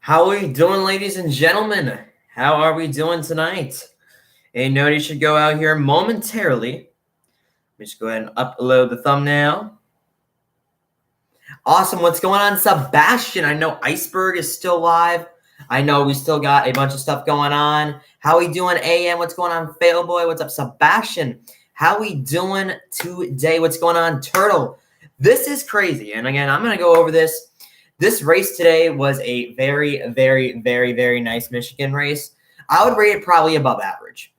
How are we doing, ladies and gentlemen? How are we doing tonight? A note you should go out here momentarily. Let me just go ahead and upload the thumbnail. Awesome. What's going on, Sebastian? I know Iceberg is still live. I know we still got a bunch of stuff going on. How we doing, AM? What's going on, Failboy? What's up, Sebastian? How we doing today? What's going on, Turtle? This is crazy. And again, I'm going to go over this. This race today was a very, very, very, very nice Michigan race. I would rate it probably above average.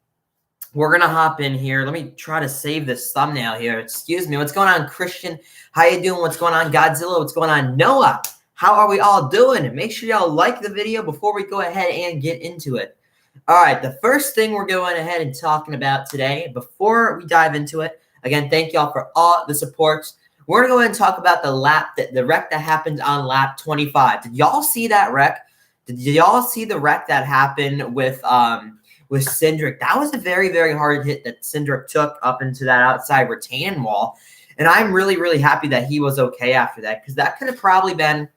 We're going to hop in here. Let me try to save this thumbnail here. Excuse me. What's going on, Christian? How you doing? What's going on, Godzilla? What's going on, Noah? How are we all doing? Make sure y'all like the video before we go ahead and get into it. All right, the first thing we're going ahead and talking about today, before we dive into it, again, thank y'all for all the supports. We're going to go ahead and talk about the wreck that happened on lap 25. Did y'all see that wreck? Did y'all see the wreck that happened with Cindric? That was a very, very hard hit that Cindric took up into that outside retaining wall. And I'm really, really happy that he was okay after that, because that could have probably been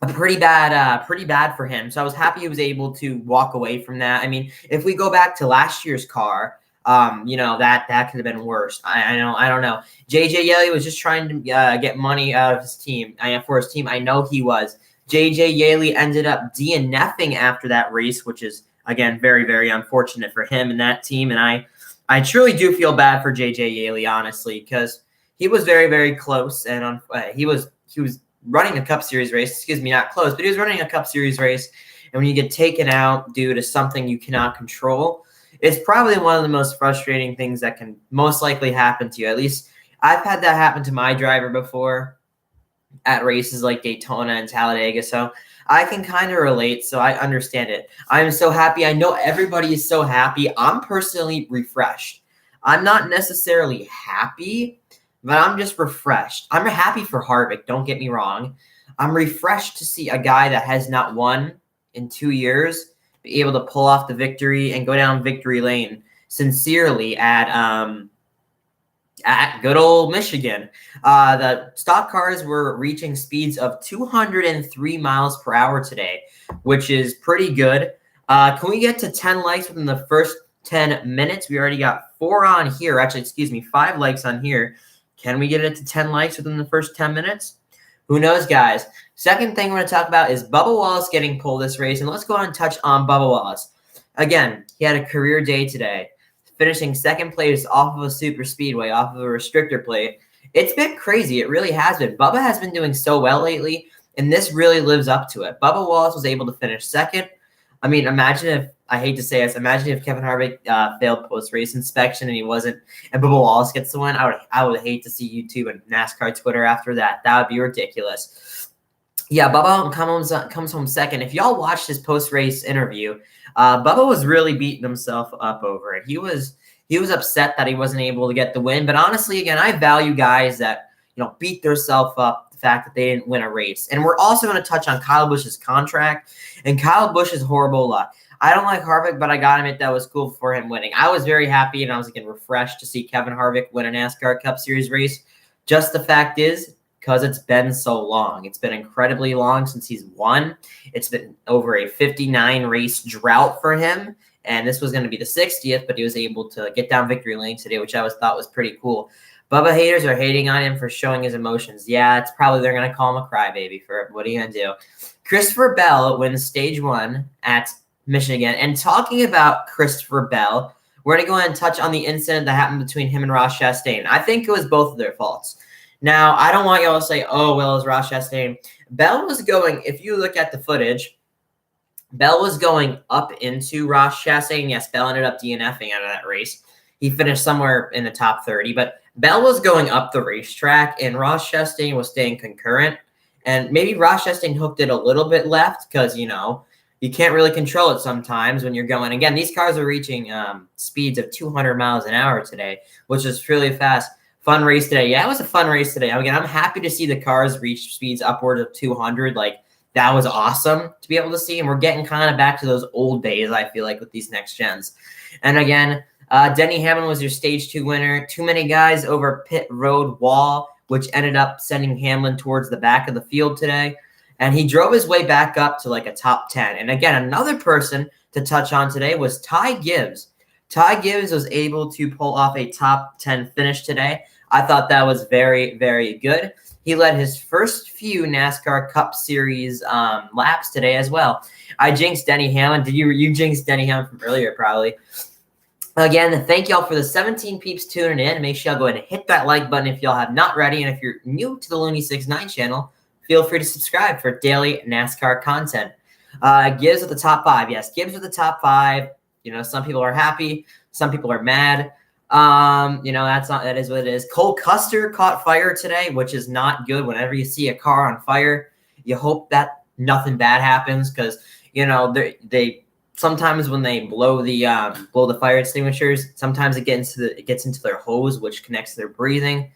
a pretty bad for him. So I was happy he was able to walk away from that. I mean, if we go back to last year's car, that could have been worse. I don't know. JJ Yeley was just trying to get money out of his team. For his team, I know he was. JJ Yeley ended up DNFing after that race, which is, again, very, very unfortunate for him and that team. And I truly do feel bad for JJ Yeley, honestly, because he was very, very close, and he was running a Cup Series race. Excuse me, not close, but he was running a Cup Series race. And when you get taken out due to something you cannot control, it's probably one of the most frustrating things that can most likely happen to you. At least I've had that happen to my driver before at races like Daytona and Talladega. So I can kind of relate, so I understand it. I'm so happy. I know everybody is so happy. I'm personally refreshed. I'm not necessarily happy, but I'm just refreshed. I'm happy for Harvick, don't get me wrong. I'm refreshed to see a guy that has not won in 2 years be able to pull off the victory and go down victory lane sincerely at good old Michigan. The stock cars were reaching speeds of 203 miles per hour today, which is pretty good. Can we get to 10 likes within the first 10 minutes? We already got 4 on here. Actually, excuse me, 5 likes on here. Can we get it to 10 likes within the first 10 minutes? Who knows, guys? Second thing we're going to talk about is Bubba Wallace getting pulled this race. And let's go on and touch on Bubba Wallace. Again, he had a career day today, finishing second place off of a super speedway, off of a restrictor plate. It's been crazy. It really has been. Bubba has been doing so well lately, and this really lives up to it. Bubba Wallace was able to finish second. I mean, imagine if, I hate to say this, imagine if Kevin Harvick failed post-race inspection and he wasn't, and Bubba Wallace gets the win. I would hate to see YouTube and NASCAR Twitter after that. That would be ridiculous. Yeah, Bubba comes home second. If y'all watched his post-race interview, Bubba was really beating himself up over it. He was upset that he wasn't able to get the win. But honestly, again, I value guys that beat themselves up the fact that they didn't win a race. And we're also going to touch on Kyle Busch's contract and Kyle Busch's horrible luck. I don't like Harvick, but I got to admit that was cool for him winning. I was very happy, and I was again refreshed to see Kevin Harvick win a NASCAR Cup Series race. Just the fact is, because it's been so long. It's been incredibly long since he's won. It's been over a 59 race drought for him, and this was going to be the 60th, but he was able to get down victory lane today, which I thought was pretty cool. Bubba haters are hating on him for showing his emotions. Yeah, it's probably they're going to call him a crybaby for what are you going to do? Christopher Bell wins stage 1 at Michigan. And talking about Christopher Bell, we're going to go ahead and touch on the incident that happened between him and Ross Chastain. I think it was both of their faults. Now, I don't want y'all to say, oh, well, it was Ross Chastain. Bell was going, if you look at the footage, Bell was going up into Ross Chastain. Yes, Bell ended up DNFing out of that race. He finished somewhere in the top 30, but Bell was going up the racetrack, and Ross Chastain was staying concurrent. And maybe Ross Chastain hooked it a little bit left because, you can't really control it sometimes when you're going. Again, these cars are reaching speeds of 200 miles an hour today, which is really fast. Fun race today. Yeah, it was a fun race today. Again, I'm happy to see the cars reach speeds upwards of 200. Like, that was awesome to be able to see. And we're getting kind of back to those old days, I feel like, with these next gens. And again, Denny Hamlin was your stage 2 winner. Too many guys over pit road wall, which ended up sending Hamlin towards the back of the field today. and he drove his way back up to like a top 10. And again, another person to touch on today was Ty Gibbs. Ty Gibbs was able to pull off a top 10 finish today. I thought that was very, very good. He led his first few NASCAR Cup Series laps today as well. I jinxed Denny Hamlin. Did you jinx Denny Hamlin from earlier probably? Again, thank y'all for the 17 peeps tuning in. Make sure y'all go ahead and hit that like button if y'all have not already. And if you're new to the Looney69 channel, feel free to subscribe for daily NASCAR content. Gibbs with the top 5. Yes, Gibbs with the top 5. You know, some people are happy. Some people are mad. You know, that is what it is. Cole Custer caught fire today, which is not good. Whenever you see a car on fire, you hope that nothing bad happens because, you know, they sometimes when they blow the fire extinguishers, sometimes it gets into their hose, which connects to their breathing,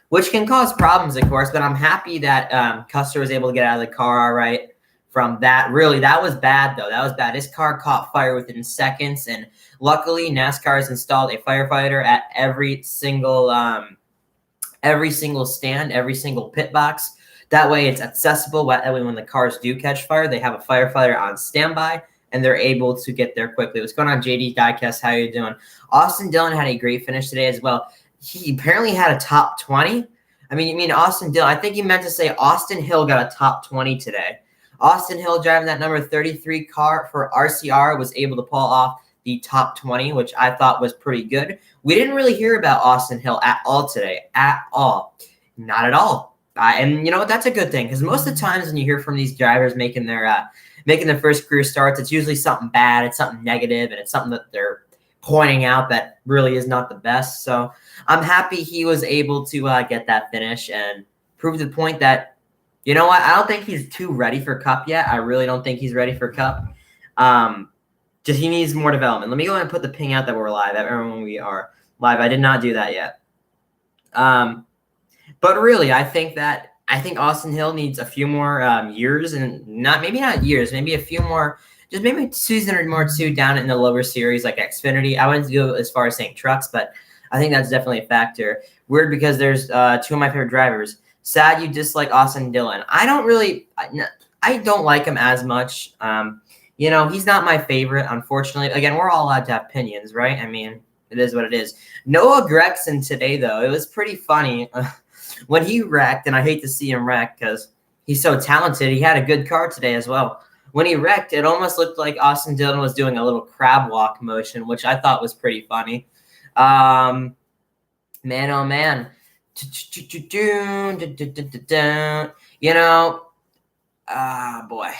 which can cause problems, of course. But I'm happy that Custer was able to get out of the car all right from that. Really, that was bad, though. That was bad. His car caught fire within seconds, and luckily, NASCAR has installed a firefighter at every single stand, every single pit box. That way, it's accessible. That way, when the cars do catch fire, they have a firefighter on standby, and they're able to get there quickly. What's going on, JD Diecast? How you doing? Austin Dillon had a great finish today as well. He apparently had a top 20. I mean Austin Dillon. I think he meant to say Austin Hill got a top 20 today. Austin Hill, driving that number 33 car for RCR, was able to pull off the top 20, which I thought was pretty good. We didn't really hear about Austin Hill at all today. At all. Not at all. And you know what? That's a good thing, because most of the times when you hear from these drivers making their first career starts, it's usually something bad, it's something negative, and it's something that they're pointing out that really is not the best. So I'm happy he was able to get that finish and prove the point that, you know what, I don't think he's too ready for Cup yet. I really don't think he's ready for Cup. Just he needs more development. Let me go ahead and put the ping out that we're live. Everyone, we are live. I did not do that yet. But really, I think Austin Hill needs a few more years, and maybe not years, maybe a few more, just maybe a season or more two down in the lower series like Xfinity. I wouldn't go as far as saying trucks, but I think that's definitely a factor. Weird because there's two of my favorite drivers. Sad you dislike Austin Dillon. I don't like him as much. You know, he's not my favorite, unfortunately. Again, we're all allowed to have opinions, right? I mean, it is what it is. Noah Gragson today, though, it was pretty funny. When he wrecked, and I hate to see him wreck because he's so talented. He had a good car today as well. When he wrecked, it almost looked like Austin Dillon was doing a little crab walk motion, which I thought was pretty funny. Man, oh, man. You know, boy,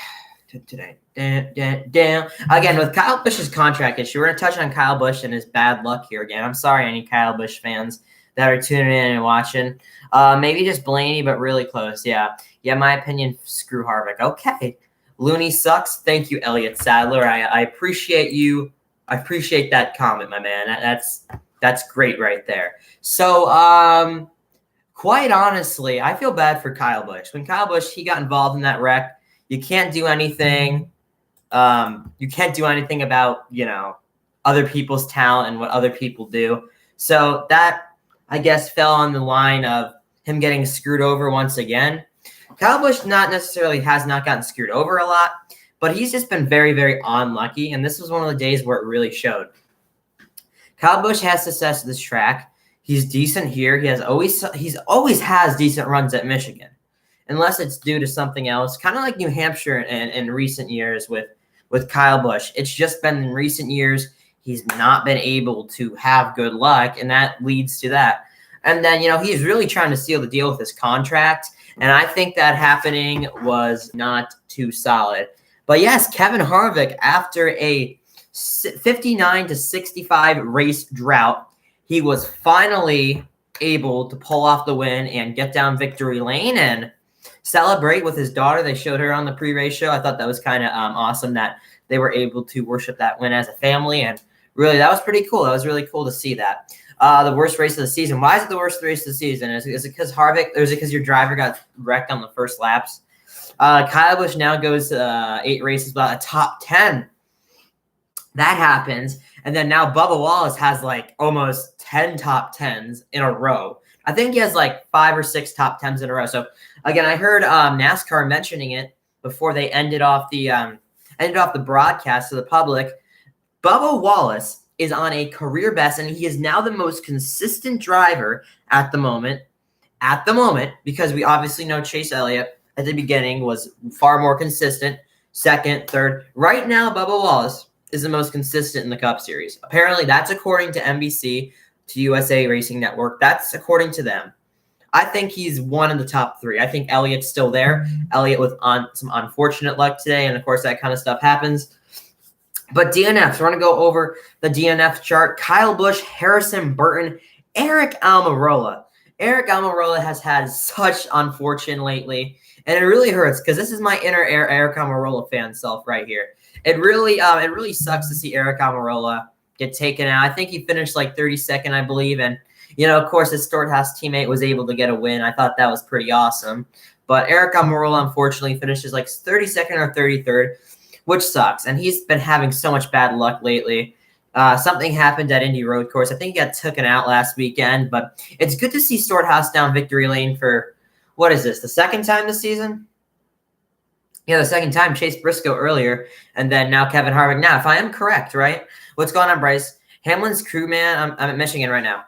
today. Again, with Kyle Busch's contract issue, we're going to touch on Kyle Busch and his bad luck here again. I'm sorry, any Kyle Busch fans that are tuning in and watching. Maybe just Blaney, but really close. Yeah, my opinion, screw Harvick. Okay. Looney sucks. Thank you, Elliott Sadler. I appreciate you. I appreciate that comment, my man. That's great right there. So, quite honestly, I feel bad for Kyle Busch. When Kyle Busch, he got involved in that wreck, you can't do anything. You can't do anything about, you know, other people's talent and what other people do. So that, I guess, fell on the line of him getting screwed over once again. Kyle Busch has not gotten screwed over a lot, but he's just been very, very unlucky. And this was one of the days where it really showed. Kyle Busch has success at this track. He's decent here. He's always has decent runs at Michigan, unless it's due to something else. Kind of like New Hampshire in recent years with Kyle Busch. It's just been in recent years he's not been able to have good luck, and that leads to that. And then, you know, he's really trying to seal the deal with his contract, and I think that happening was not too solid. But yes, Kevin Harvick, after a 59-65 race drought, he was finally able to pull off the win and get down victory lane and celebrate with his daughter. They showed her on the pre-race show. I thought that was kind of awesome that they were able to worship that win as a family, and really, that was pretty cool. That was really cool to see that. The worst race of the season. Why is it the worst race of the season? Is it because Harvick, or is it because your driver got wrecked on the first laps? Kyle Busch now goes 8 races without a top 10. That happens. And then now Bubba Wallace has like almost 10 top 10s in a row. I think he has like 5 or 6 top 10s in a row. So, again, I heard NASCAR mentioning it. before they ended off the broadcast to the public. Bubba Wallace is on a career best, and he is now the most consistent driver at the moment. Because we obviously know Chase Elliott at the beginning was far more consistent, second, third. Right now, Bubba Wallace is the most consistent in the Cup Series. Apparently, that's according to NBC, to USA Racing Network. That's according to them. I think he's one of the top three. I think Elliott's still there. Elliott with some unfortunate luck today, and of course, that kind of stuff happens. But DNFs, we're going to go over the DNF chart. Kyle Busch, Harrison Burton, Eric Almirola. Eric Almirola has had such unfortune lately, and it really hurts because this is my inner Eric Almirola fan self right here. It really sucks to see Eric Almirola get taken out. I think he finished like 32nd, I believe, and of course, his Stewart-Haas teammate was able to get a win. I thought that was pretty awesome. But Eric Almirola, unfortunately, finishes like 32nd or 33rd, which sucks. And he's been having so much bad luck lately. Something happened at Indy Road Course. I think he got taken out last weekend. But it's good to see Stewart-Haas down victory lane for, what is this, the second time this season? Yeah, the second time. Chase Briscoe earlier, and then now Kevin Harvick. Now, if I am correct, right? What's going on, Bryce? Hamlin's crew, man. I'm at Michigan right now.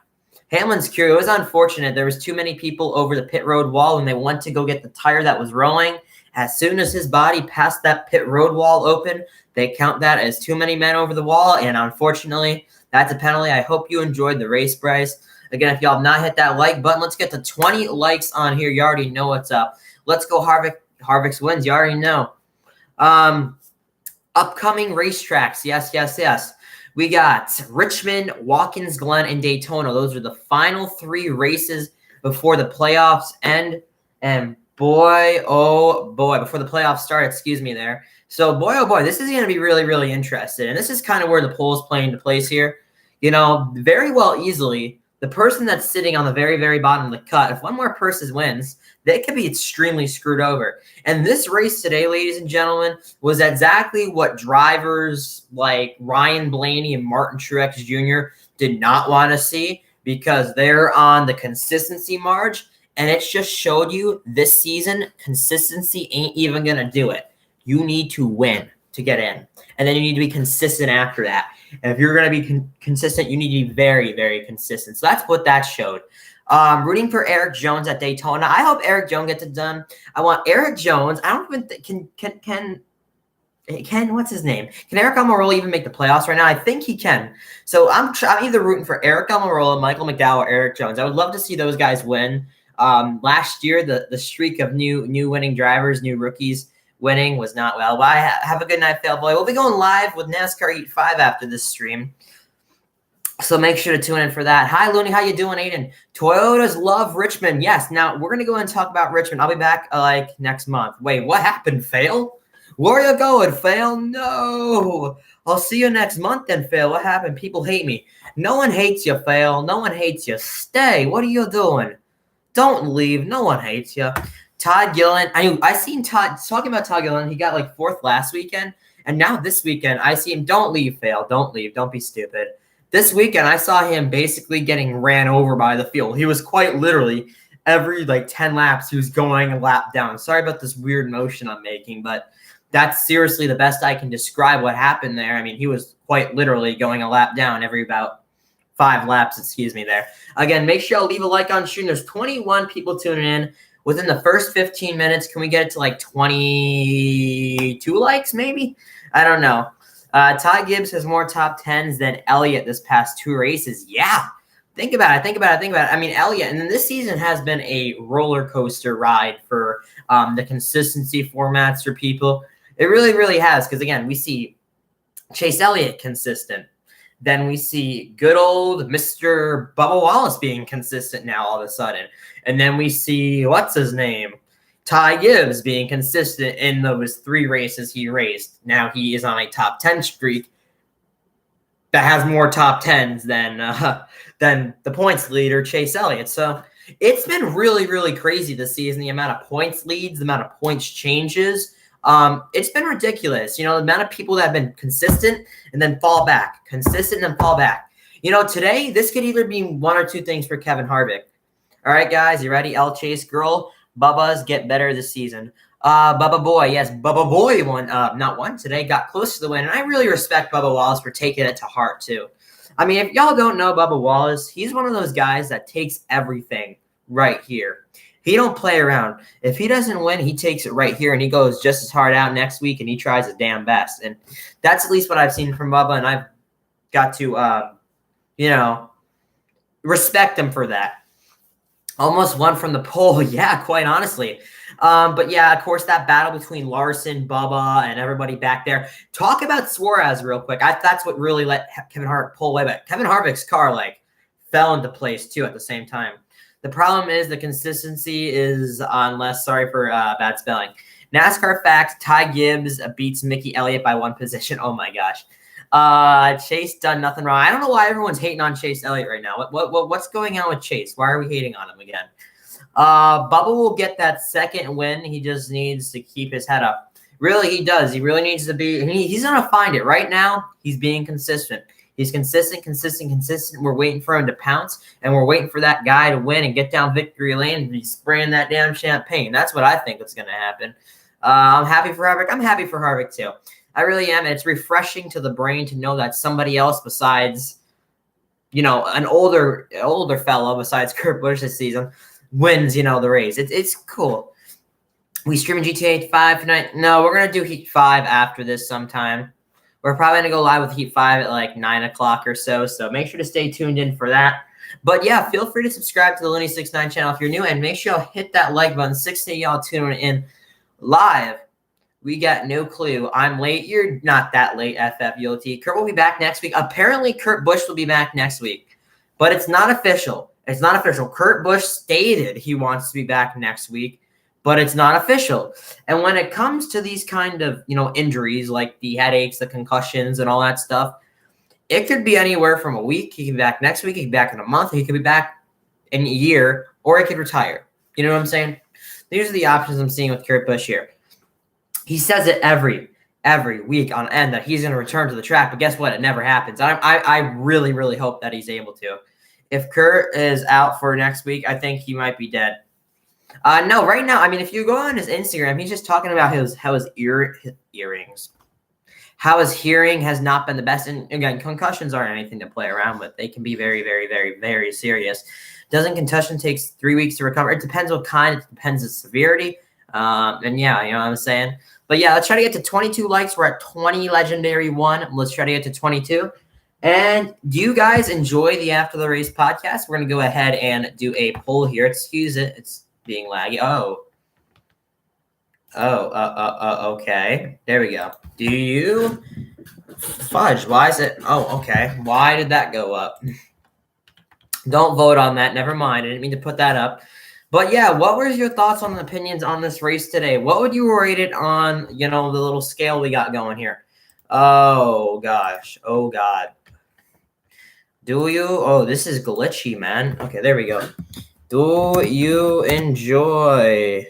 Hamlin's crew, it was unfortunate. There was too many people over the pit road wall when they went to go get the tire that was rolling. As soon as his body passed that pit road wall open, they count that as too many men over the wall, and unfortunately, that's a penalty. I hope you enjoyed the race, Bryce. Again, if y'all have not hit that like button, let's get to 20 likes on here. You already know what's up. Let's go Harvick's wins. You already know. Upcoming racetracks. Yes. We got Richmond, Watkins Glen, and Daytona. Those are the final three races before the playoffs end. And boy, oh boy, before the playoffs start, there. So boy, oh boy, this is going to be really, really interesting. And this is kind of where the polls play into place here. Very well easily, the person that's sitting on the very, very bottom of the cut, if one more person wins, they could be extremely screwed over. And this race today, ladies and gentlemen, was exactly what drivers like Ryan Blaney and Martin Truex Jr. did not want to see, because they're on the consistency march. And it just showed you this season, consistency ain't even going to do it. You need to win to get in. And then you need to be consistent after that. And if you're going to be consistent, you need to be very, very consistent. So that's what that showed. Rooting for Eric Jones at Daytona. I hope Eric Jones gets it done. I want Eric Jones. I don't even think can what's his name? Can Eric Almirola even make the playoffs right now? I think he can. So I'm either rooting for Eric Almirola, Michael McDowell, or Eric Jones. I would love to see those guys win. Last year, the streak of new winning drivers, new rookies winning was not well. But have a good night, Fail Boy. We'll be going live with NASCAR Heat 5 after this stream. So make sure to tune in for that. Hi, Looney. How you doing, Aiden? Toyotas love Richmond. Yes. Now, we're going to go and talk about Richmond. I'll be back next month. Wait, what happened, Fail? Where are you going, Fail? No. I'll see you next month then, Fail. What happened? People hate me. No one hates you, Fail. No one hates you. Stay. What are you doing? Don't leave. No one hates you. Todd Gillen. I seen Todd talking about Todd Gillen. He got fourth last weekend. And now this weekend, I see him. Don't leave, Fail. Don't leave. Don't be stupid. This weekend, I saw him basically getting ran over by the field. He was quite literally every 10 laps, he was going a lap down. Sorry about this weird motion I'm making, but that's seriously the best I can describe what happened there. I mean, he was quite literally going a lap down every about 5 laps, there. Again, make sure you leave a like on stream. There's 21 people tuning in. Within the first 15 minutes, can we get it to 22 likes maybe? I don't know. Ty Gibbs has more top 10s than Elliott this past 2 races. Yeah. Think about it. I mean, Elliott, and then this season has been a roller coaster ride for the consistency formats for people. It really, really has. Because, again, we see Chase Elliott consistent. Then we see good old Mr. Bubba Wallace being consistent now all of a sudden. And then we see, what's his name? Ty Gibbs being consistent in those 3 races he raced. Now he is on a top 10 streak that has more top 10s than the points leader, Chase Elliott. So it's been really, really crazy this season, the amount of points leads, the amount of points changes. It's been ridiculous. The amount of people that have been consistent and then fall back, consistent and then fall back. Today, this could either be one or 2 things for Kevin Harvick. All right, guys, you ready? L Chase Girl, Bubba's get better this season. Bubba Boy, yes, Bubba Boy won today, got close to the win, and I really respect Bubba Wallace for taking it to heart too. I mean, if y'all don't know Bubba Wallace, he's one of those guys that takes everything right here. He don't play around. If he doesn't win, he takes it right here, and he goes just as hard out next week, and he tries his damn best. And that's at least what I've seen from Bubba, and I've got to, respect him for that. Almost won from the pole, yeah, quite honestly. But yeah, of course, that battle between Larson, Bubba, and everybody back there. Talk about Suarez real quick. That's what really let Kevin Harvick pull away. But Kevin Harvick's car fell into place too at the same time. The problem is the consistency is on less. Sorry for bad spelling. NASCAR fact: Ty Gibbs beats Mickey Elliott by 1 position. Oh my gosh. Chase done nothing wrong. I don't know why everyone's hating on Chase Elliott right now. What's going on with Chase? Why are we hating on him again? Bubba will get that second win. He just needs to keep his head up. Really, he does. He really needs to be. He's going to find it. Right now, he's being consistent. He's consistent. We're waiting for him to pounce, and we're waiting for that guy to win and get down victory lane and be spraying that damn champagne. That's what I think is going to happen. I'm happy for Harvick. I'm happy for Harvick, too. I really am. And it's refreshing to the brain to know that somebody else besides, an older fellow besides Kurt Busch this season wins, the race. It's cool. We streaming GTA 5 tonight? No, we're going to do Heat 5 after this sometime. We're probably going to go live with Heat 5 at 9 o'clock or so. So make sure to stay tuned in for that. But yeah, feel free to subscribe to the Looney69 channel if you're new. And make sure y'all hit that like button. 6 of y'all tuning in live. We got no clue. I'm late. You're not that late, FFULT. Kurt will be back next week. Apparently, Kurt Busch will be back next week. But it's not official. It's not official. Kurt Busch stated he wants to be back next week, but it's not official. And when it comes to these kind of, injuries, like the headaches, the concussions, and all that stuff, it could be anywhere from a week. He can be back next week. He can be back in a month. He could be back in a year, or he could retire. You know what I'm saying? These are the options I'm seeing with Kurt Busch here. He says it every week on end that he's going to return to the track, but guess what? It never happens. I really, really hope that he's able to. If Kurt is out for next week, I think he might be dead. No, right now, I mean, if you go on his Instagram, he's just talking about how his earrings, how his hearing has not been the best. And again, concussions aren't anything to play around with. They can be very, very, very, very serious. Doesn't concussion takes 3 weeks to recover? It depends what kind. It depends the severity. And yeah, you know what I'm saying? But yeah, let's try to get to 22 likes. We're at 20 legendary 1. Let's try to get to 22. And do you guys enjoy the After the Race podcast? We're going to go ahead and do a poll here. Excuse it. It's being laggy. Okay. There we go. Do you fudge? Why is it? Oh, okay. Why did that go up? Don't vote on that. Never mind. I didn't mean to put that up. But yeah, what were your thoughts on the opinions on this race today? What would you rate it on, the little scale we got going here? Oh, gosh. Oh, God. Do you? Oh, this is glitchy, man. Okay, there we go. Do you enjoy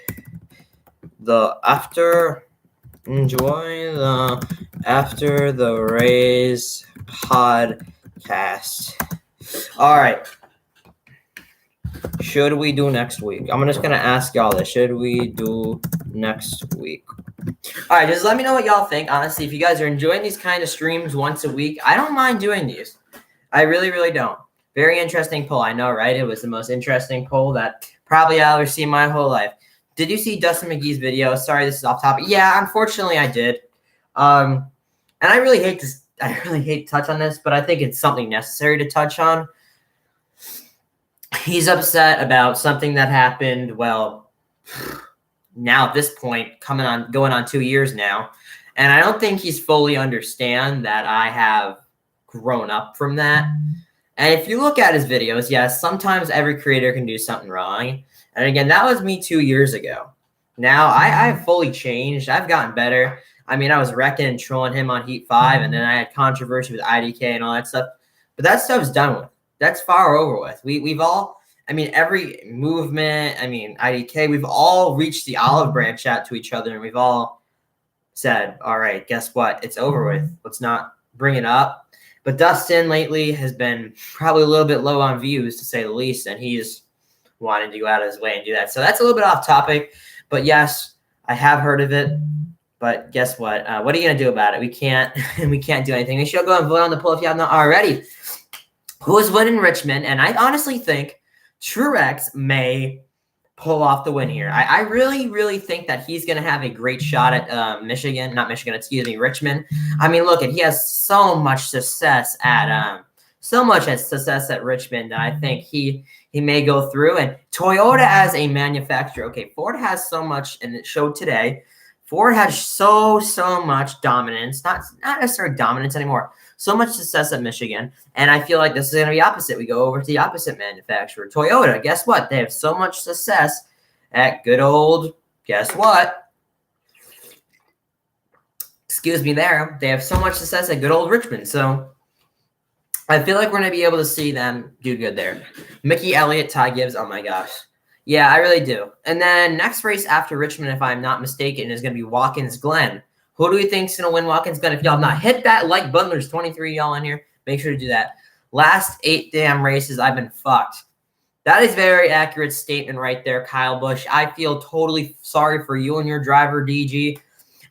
the After the Race podcast? All right. Should we do next week? I'm just going to ask y'all this. Should we do next week? All right, just let me know what y'all think. Honestly, if you guys are enjoying these kind of streams once a week, I don't mind doing these. I really, really don't. Very interesting poll. I know, right? It was the most interesting poll that probably I'll ever see in my whole life. Did you see Dustin McGee's video? Sorry, this is off topic. Yeah, unfortunately, I did. And I really hate this. I really hate to touch on this, but I think it's something necessary to touch on. He's upset about something that happened, well, now at this point, going on 2 years now. And I don't think he's fully understand that I have grown up from that. And if you look at his videos, yes, sometimes every creator can do something wrong. And again, that was me 2 years ago. Now I've fully changed. I've gotten better. I mean, I was wrecking and trolling him on Heat 5, and then I had controversy with IDK and all that stuff. But that stuff's done with. That's far over with. We've all, I mean, every movement, I mean, IDK, we've all reached the olive branch out to each other, and we've all said, all right, guess what? It's over with. Let's not bring it up. But Dustin lately has been probably a little bit low on views, to say the least, and he's wanted to go out of his way and do that. So that's a little bit off topic. But yes, I have heard of it, but guess what? What are you gonna do about it? We can't we can't do anything. Make sure to go and vote on the poll if you have not already. Who is winning Richmond? And I honestly think Truex may pull off the win here. I really, really think that he's going to have a great shot at Richmond. I mean, look, he has so much success at Richmond that I think he may go through. And Toyota as a manufacturer, okay, Ford has so much, and it showed today. Ford has so much dominance, not necessarily dominance anymore. So much success at Michigan, and I feel like this is going to be opposite. We go over to the opposite manufacturer, Toyota. Guess what? They have so much success at good old, guess what? Excuse me there. They have so much success at good old Richmond. So I feel like we're going to be able to see them do good there. Mickey Elliott, Ty Gibbs, oh my gosh. Yeah, I really do. And then next race after Richmond, if I'm not mistaken, is going to be Watkins Glen. Who do we think is going to win Watkins Glen? If y'all have not hit that like button, there's 23 y'all in here. Make sure to do that. Last 8 damn races, I've been fucked. That is a very accurate statement right there, Kyle Busch. I feel totally sorry for you and your driver, DG.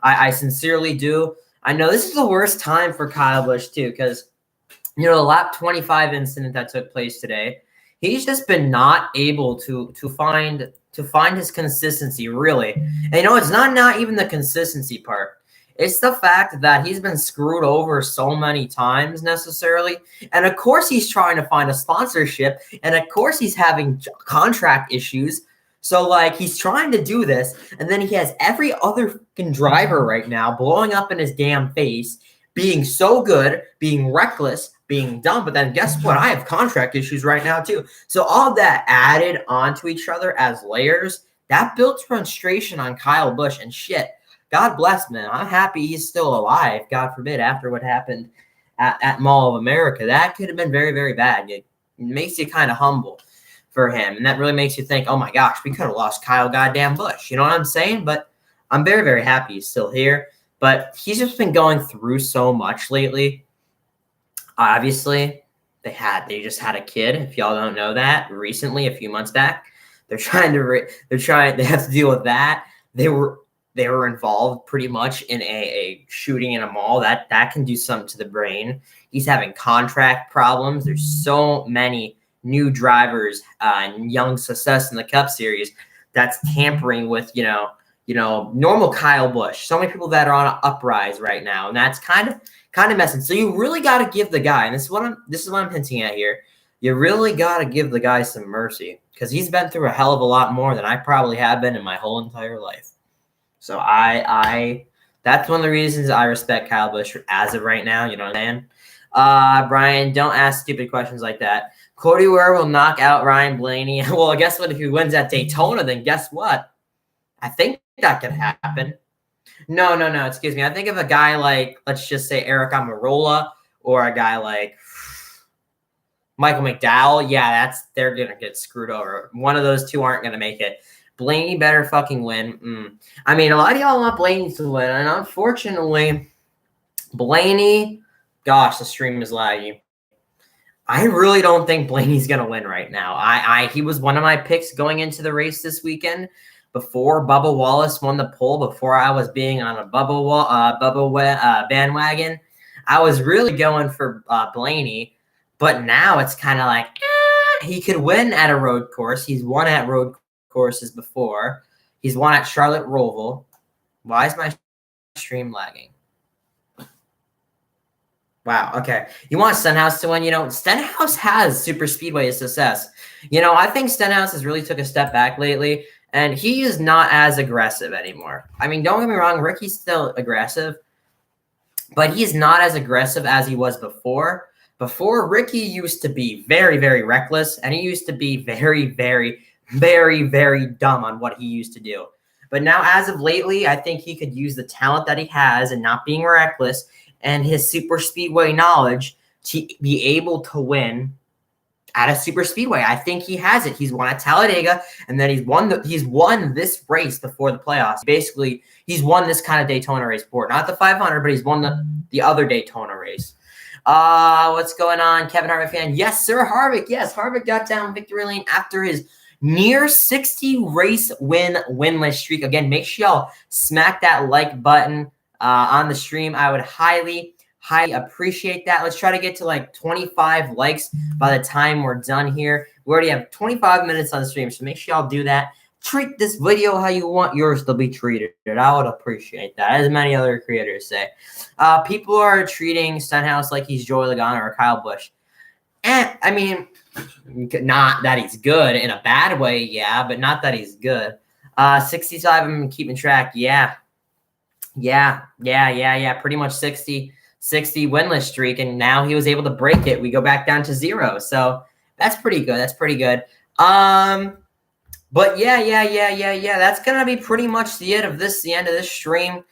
I sincerely do. I know this is the worst time for Kyle Busch, too, because, you know, the lap 25 incident that took place today, he's just been not able to find his consistency, really. And, you know, it's not even the consistency part. It's the fact that he's been screwed over so many times necessarily. And, of course, he's trying to find a sponsorship. And, of course, he's having contract issues. So, like, he's trying to do this. And then he has every other fucking driver right now blowing up in his damn face, being so good, being reckless, being dumb. But then guess what? I have contract issues right now, too. So all that added onto each other as layers, that built frustration on Kyle Busch. And shit. God bless, man. I'm happy he's still alive, God forbid, after what happened at Mall of America. That could have been very, very bad. It makes you kind of humble for him. And that really makes you think, oh, my gosh, we could have lost Kyle goddamn Busch. You know what I'm saying? But I'm very, very happy he's still here. But he's just been going through so much lately. Obviously, they just had a kid, if y'all don't know that, recently, a few months back. They have to deal with that. They were involved pretty much in a shooting in a mall. That can do something to the brain. He's having contract problems. There's so many new drivers and young success in the Cup Series that's tampering with, you know, normal Kyle Busch. So many people that are on an uprise right now, and that's kind of messing. So you really got to give the guy, and this is what I'm hinting at here. You really got to give the guy some mercy because he's been through a hell of a lot more than I probably have been in my whole entire life. So that's one of the reasons I respect Kyle Busch as of right now. You know what I'm saying? Brian, don't ask stupid questions like that. Cody Ware will knock out Ryan Blaney. Well, guess what? If he wins at Daytona, then guess what? I think that could happen. No. Excuse me. I think of a guy like, let's just say Eric Almirola or a guy like Michael McDowell. Yeah, they're going to get screwed over. One of those two aren't going to make it. Blaney better fucking win. I mean, a lot of y'all want Blaney to win, and unfortunately, Blaney, gosh, the stream is laggy. I really don't think Blaney's going to win right now. He was one of my picks going into the race this weekend before Bubba Wallace won the pole, before I was being on a Bubba bandwagon. I was really going for Blaney, but now it's kind of like, he could win at a road course. He's won at road courses before. He's won at Charlotte Roval. Why is my stream lagging? Wow, okay. You want Stenhouse to win? You know, Stenhouse has super speedway success. You know, I think Stenhouse has really took a step back lately, and he is not as aggressive anymore. I mean, don't get me wrong, Ricky's still aggressive, but he's not as aggressive as he was before. Before, Ricky used to be very, very reckless, and he used to be very, very, very, very dumb on what he used to do. But now, as of lately, I think he could use the talent that he has and not being reckless and his super speedway knowledge to be able to win at a super speedway. I think he has it. He's won at Talladega, and then he's won this race before the playoffs. Basically, he's won this kind of Daytona race before. Not the 500, but he's won the other Daytona race. What's going on, Kevin Harvick fan? Yes, sir, Harvick. Yes, Harvick got down victory lane after his near 60 race winless streak. Again, make sure y'all smack that like button on the stream. I would highly appreciate that. Let's try to get to like 25 likes by the time we're done here. We already have 25 minutes on the stream, so make sure y'all do that. Treat this video how you want yours to be treated. I would appreciate that, as many other creators say. People are treating Stenhouse like he's Joey Logano or Kyle Busch. And I mean, not that he's good in a bad way, yeah, but not that he's good. 65, I'm keeping track. Yeah. Pretty much 60 winless streak, and now he was able to break it. We go back down to 0. So that's pretty good. But yeah. That's gonna be pretty much the end of this stream.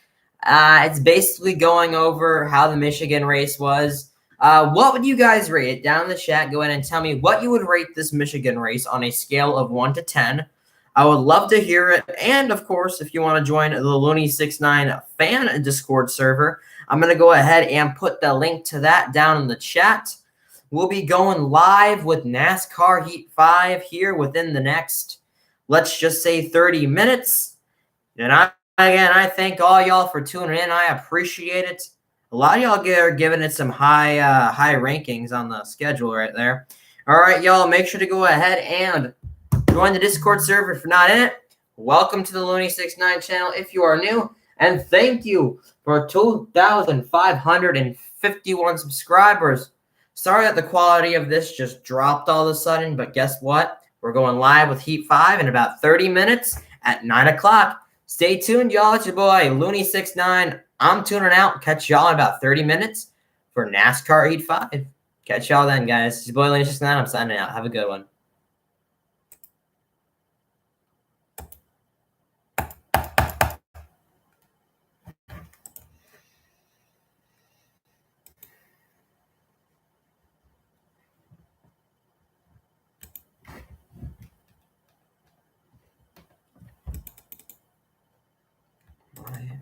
It's basically going over how the Michigan race was. What would you guys rate it? Down in the chat, go ahead and tell me what you would rate this Michigan race on a scale of 1 to 10. I would love to hear it. And, of course, if you want to join the Looney69 fan Discord server, I'm going to go ahead and put the link to that down in the chat. We'll be going live with NASCAR Heat 5 here within the next, let's just say, 30 minutes. And I thank all y'all for tuning in. I appreciate it. A lot of y'all are giving it some high rankings on the schedule right there. All right, y'all, make sure to go ahead and join the Discord server if you're not in it. Welcome to the Looney69 channel if you are new. And thank you for 2,551 subscribers. Sorry that the quality of this just dropped all of a sudden, but guess what? We're going live with Heat 5 in about 30 minutes at 9 o'clock. Stay tuned, y'all. It's your boy, Looney69. I'm tuning out. Catch y'all in about 30 minutes for NASCAR Heat 5. Catch y'all then, guys. It's your boy, Looney69. I'm signing out. Have a good one. Bye.